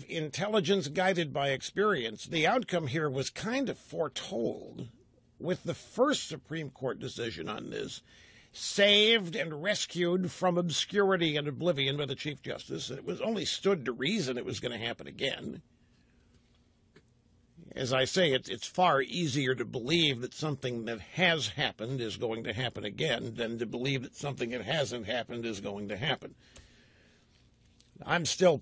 intelligence guided by experience, the outcome here was kind of foretold with the first Supreme Court decision on this, saved and rescued from obscurity and oblivion by the Chief Justice. It was only stood to reason it was going to happen again. As I say, it's far easier to believe that something that has happened is going to happen again than to believe that something that hasn't happened is going to happen. I'm still,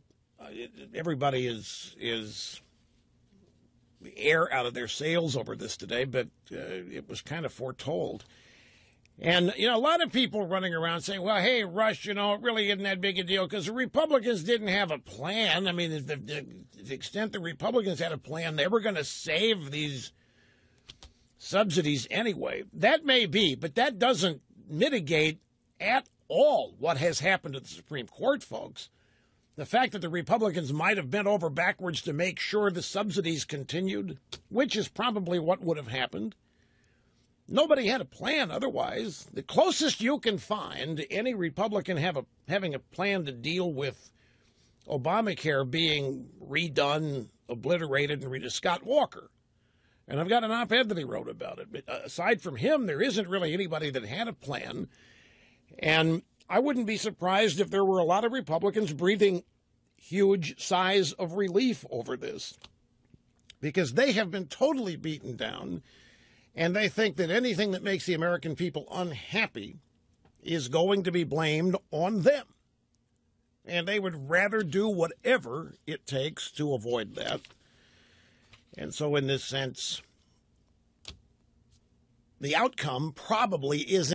everybody is the air out of their sails over this today, but it was kind of foretold. And, a lot of people running around saying, well, hey, Rush, it really isn't that big a deal because the Republicans didn't have a plan. I mean, to the extent the Republicans had a plan, they were going to save these subsidies anyway. That may be, but that doesn't mitigate at all what has happened at the Supreme Court, folks. The fact that the Republicans might have bent over backwards to make sure the subsidies continued, which is probably what would have happened. Nobody had a plan otherwise. The closest you can find any Republican having a plan to deal with Obamacare being redone, obliterated, and redone, Scott Walker. And I've got an op-ed that he wrote about it. But aside from him, there isn't really anybody that had a plan. And I wouldn't be surprised if there were a lot of Republicans breathing huge sighs of relief over this, because they have been totally beaten down. And they think that anything that makes the American people unhappy is going to be blamed on them. And they would rather do whatever it takes to avoid that. And so in this sense, the outcome probably isn't